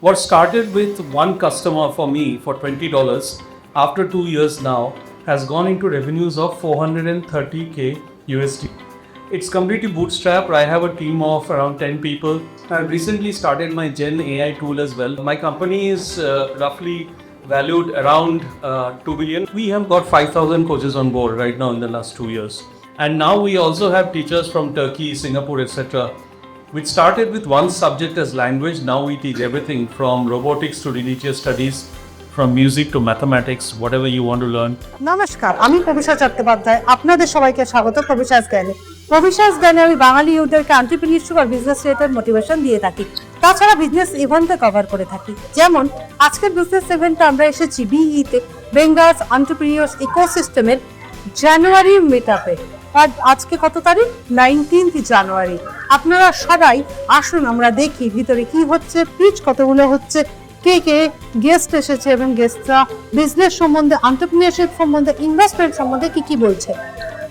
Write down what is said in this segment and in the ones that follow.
What started with one customer for me for $20 after 2 years now has gone into revenues of 430k USD. It's completely bootstrapped. I have a team of around 10 people. I've recently started my Gyannn AI tool as well. My company is roughly valued around 2 billion. We have got 5,000 coaches on board right now in the last 2 years. And now we also have teachers from Turkey, Singapore, etc. We started with one subject as language. Now we teach everything from robotics to religious studies, from music to mathematics, whatever you want to learn. নমস্কার, আমি পবিশা চট্টোপাধ্যায়। আপনাদের সবাইকে স্বাগত পবিশাস জ্ঞানে। পবিশাস জ্ঞানে আমি বাঙালি ইউথদেরকে entrepreneurship আর business related motivation দিয়ে থাকি। তাছাড়া বিজনেস ইভেন্টে কভার করে থাকি। যেমন আজকের বিজনেস ইভেন্টে আমরা এসেছি বিইতে, বেঙ্গালস এন্টারপ্রেনিউরস ইকোসিস্টেমের জানুয়ারি মিটআপে। আর আজকে কত তারিখ? 19 জানুয়ারি। আপনারা সবাই আসুন আমরা দেখি ভিতরে কি হচ্ছে, পিচ কতগুলো হচ্ছে, কে কে গেস্ট এসেছে এবং গেস্টরা বিজনেস সম্বন্ধে, এন্টারপ্রেনিউরশিপ সম্বন্ধে, ইনভেস্টমেন্ট সম্বন্ধে কি বলছে।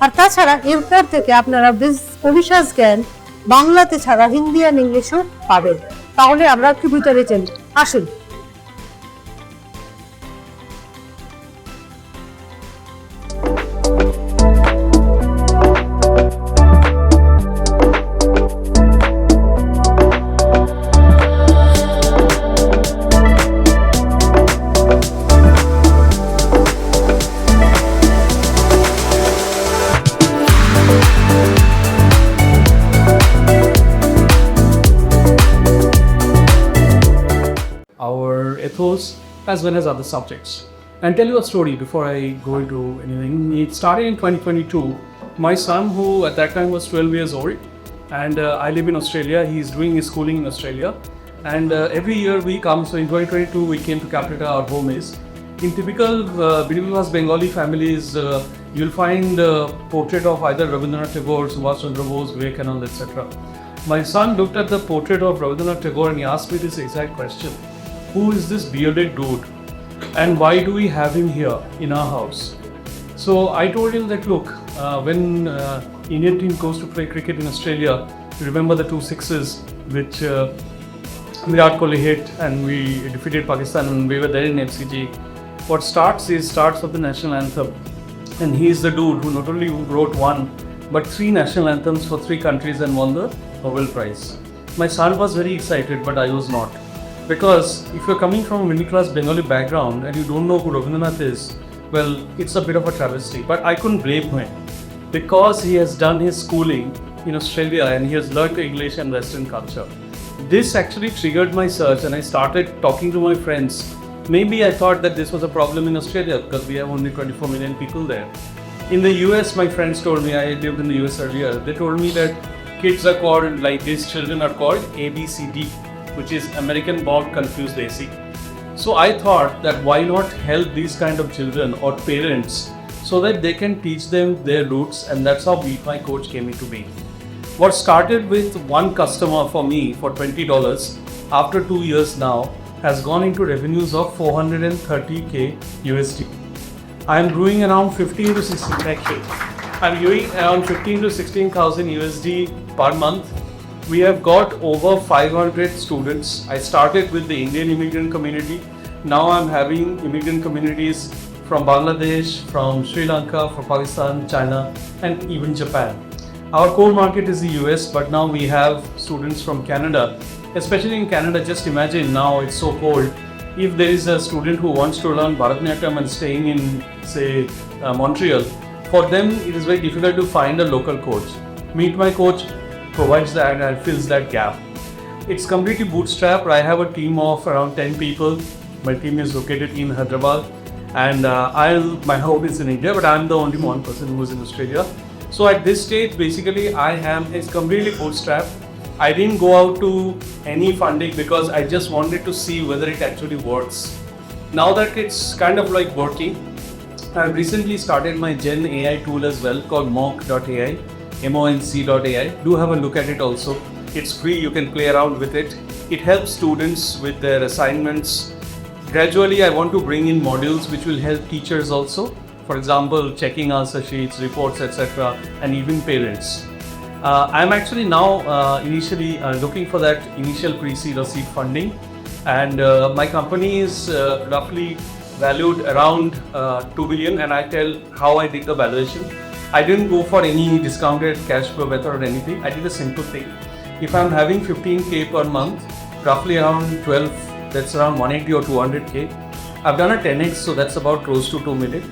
আর তাছাড়া এরপর থেকে আপনারা পবিশাস জ্ঞান বাংলাতে ছাড়া হিন্দি আর ইংলিশও পাবেন। তাহলে আমরা একটু ভিতরে চলি, আসুন। Our ethos as well as other subjects. And tell you a story before I go into anything. It started in 2022. My son, who at that time was 12 years old, and I live in Australia. He's doing his schooling in Australia, and every year we come. So in 2022 we came to Calcutta. Our home is in typical middle class Bengali families. You'll find a portrait of either Rabindranath Tagore, Subhash Chandra Bose, Vivekanand, etc. My son looked at the portrait of Rabindranath Tagore and he asked me this exact question: who is this bearded dude and why do we have him here in our house? So I told him that look, when Indian team goes to play cricket in Australia, you remember the 2 sixes which Virat Kohli hit and we defeated Pakistan and we were there in FCG. What starts with the national anthem, and he is the dude who not only wrote one but 3 national anthems for 3 countries and won the Nobel Prize. My son was very excited but I was not. Because if you're coming from a middle class Bengali background and you don't know who Rabindranath is, well, it's a bit of a travesty. But I couldn't blame him because he has done his schooling in Australia and he has learned English and Western culture. This actually triggered my search and I started talking to my friends. Maybe I thought that this was a problem in Australia because we have only 24 million people there. In the US, my friends told me, I lived in the US earlier, they told me that kids are called, like these children are called ABCD, which is American Born Confused AC. So I thought that why not help these kind of children or parents so that they can teach them their roots, and that's how MeetMy.Coach came into being. What started with one customer for me for $20 after 2 years now has gone into revenues of 430k USD. I am doing around 15 to 16 I'm doing around 15 to 16,000 USD per month. We have got over 500 students. I started with the Indian immigrant community. Now I'm having immigrant communities from Bangladesh, from Sri Lanka, from Pakistan, China, and even Japan. Our core market is the US, but now we have students from Canada. Especially in Canada, just imagine now it's so cold. If there is a student who wants to learn Bharatanatyam and staying in, say, Montreal, for them it is very difficult to find a local coach. MeetMy.Coach provides that and fills that gap. It's completely bootstrapped. I have a team of around 10 people. My team is located in Hyderabad and my home is in India, but I'm the only one person who is in Australia. So at this stage, basically it's completely bootstrapped. I didn't go out to any funding because I just wanted to see whether it actually works. Now that it's kind of like working, I've recently started my Gyannn AI tool as well called monk.ai. monc.ai. Do have a look at it also. It's free, you can play around with it. It helps students with their assignments. Gradually, I want to bring in modules which will help teachers also. For example, checking answer sheets, reports, etc. and even parents. I'm actually now initially looking for that initial pre-seed or seed funding. and my company is roughly valued around 2 billion, and I tell how I did the valuation. I didn't go for any discounted cash flow method or anything. I did a simple thing. If I'm having 15k per month, roughly around 12, that's around 180 or 200k. I've done a 10x, so that's about close to 2 million.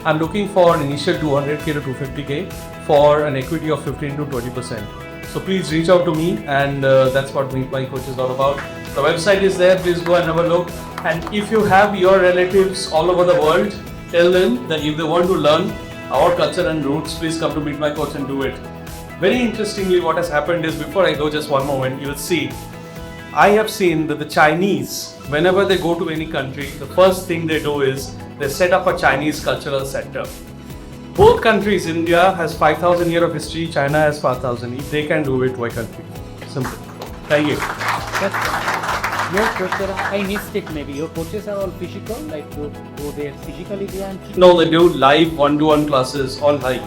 I'm looking for an initial 200k to 250k for an equity of 15 to 20%. So please reach out to me, and that's what MeetMy.Coach is all about. The website is there, please go and have a look. And if you have your relatives all over the world, tell them that if they want to learn our culture and roots, please come to MeetMy.Coach and do it. Very interestingly, what has happened is, before I go, just one moment, you will see, I have seen that the Chinese, whenever they go to any country, the first thing they do is they set up a Chinese cultural center. Both countries, India has 5,000 years of history, China has 4,000. If they can do it, why can't we? Simple. Thank you. Your coaches, I missed it maybe. Your coaches are all physical, like you go there physically there and teach? No, they do live one-to-one classes online.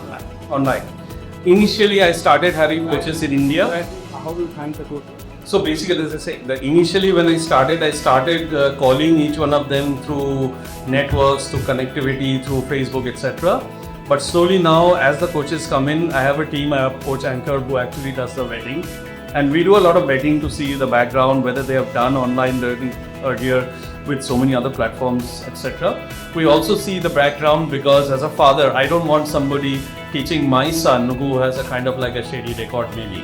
Initially, I started having coaches in India. How do you find the coach? So basically, as I say, initially when I started calling each one of them through networks, through connectivity, through Facebook, etc. But slowly now, as the coaches come in, I have a team, I have Coach Anchor who actually does the vetting. And we do a lot of vetting to see the background, whether they have done online learning earlier with so many other platforms, etc. We also see the background, because as a father, I don't want somebody teaching my son who has a kind of like a shady record maybe.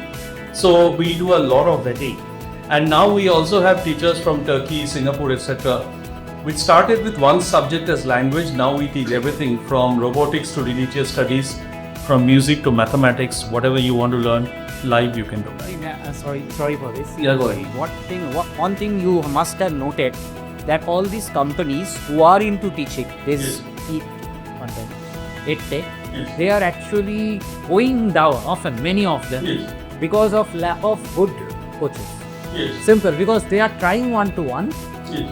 So we do a lot of vetting. And now we also have teachers from Turkey, Singapore, etc. We started with one subject as language. Now we teach everything from robotics to religious studies, from music to mathematics, whatever you want to learn, live you can do. Sorry for this. Yeah, go ahead. One thing you must have noted, that all these companies who are into teaching this content, EdTech, they are actually going down often, many of them, because of lack of good coaches. Simple, because they are trying one-to-one,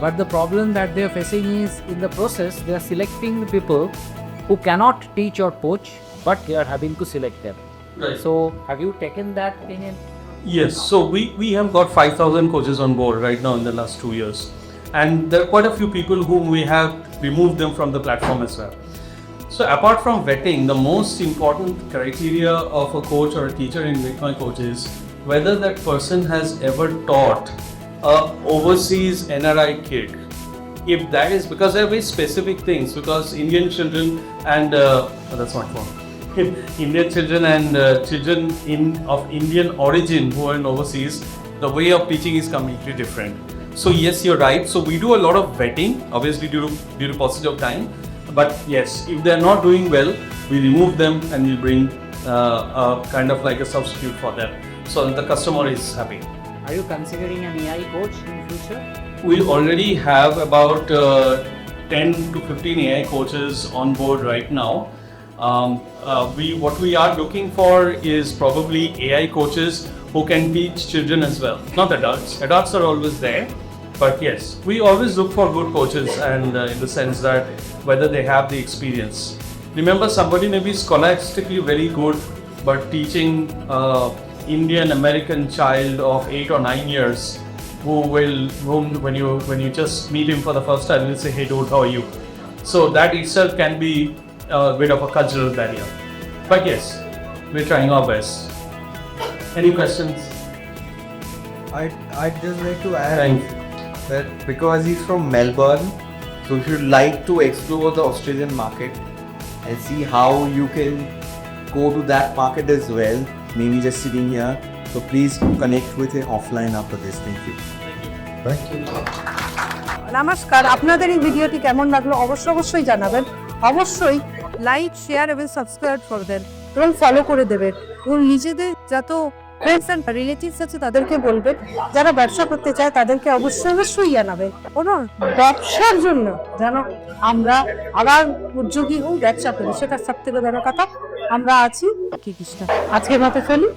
but the problem that they are facing is, in the process, they are selecting people who cannot teach or coach, but they are having to select them. Right. So, have you taken that thing in? Yes, so we have got 5,000 coaches on board right now in the last 2 years. And there are quite a few people whom we have removed them from the platform as well. So apart from vetting, the most important criteria of a coach or a teacher in MeetMy.Coach is whether that person has ever taught a overseas NRI kid. If that is, because there are very specific things, because Indian children and that's not wrong. Indian children and children of Indian origin who are in overseas, the way of teaching is completely different. So yes, you're right. So we do a lot of vetting, obviously due to passage of time. But yes, if they're not doing well, we remove them and we bring a kind of like a substitute for them, so that the customer is happy. Are you considering an AI coach in future? We already have about 10 to 15 AI coaches on board right now. What we are looking for is probably AI coaches who can teach children as well, not adults. Adults are always there, but yes, we always look for good coaches, and in the sense that whether they have the experience. Remember, somebody may be scholastically very good, but teaching Indian American child of 8 or 9 years, whom when you just meet him for the first time, you'll say, "Hey dude, how are you?" So that itself can be a bit of a cultural barrier. But yes, we're trying our best. Any questions? I'd just like to add Thank that because he's from Melbourne, so if you'd like to explore the Australian market and see how you can go to that market as well, maybe just sitting here, so please connect with him offline after this. Thank you. নমস্কার, আপনাদের এই ভিডিওটি কেমন লাগলো অবশ্যই জানাবেন। অবশ্যই like, share এবং সাবস্ক্রাইব করবেন এবং ফলো করে দেবেন, এবং নিজেদের যত ফ্রেন্ডস অ্যান্ড রিলেটিভস আছে তাদেরকে বলবেন, যারা ব্যবসা করতে চায় তাদেরকে অবশ্যই জানাবেন। কোনো ব্যবসার জন্য যেন আমরা আবার উদ্যোগী হই, ব্যবসা করি, সেটা সব থেকে বড় কথা। আমরা আছি, আজকের মতো চলি।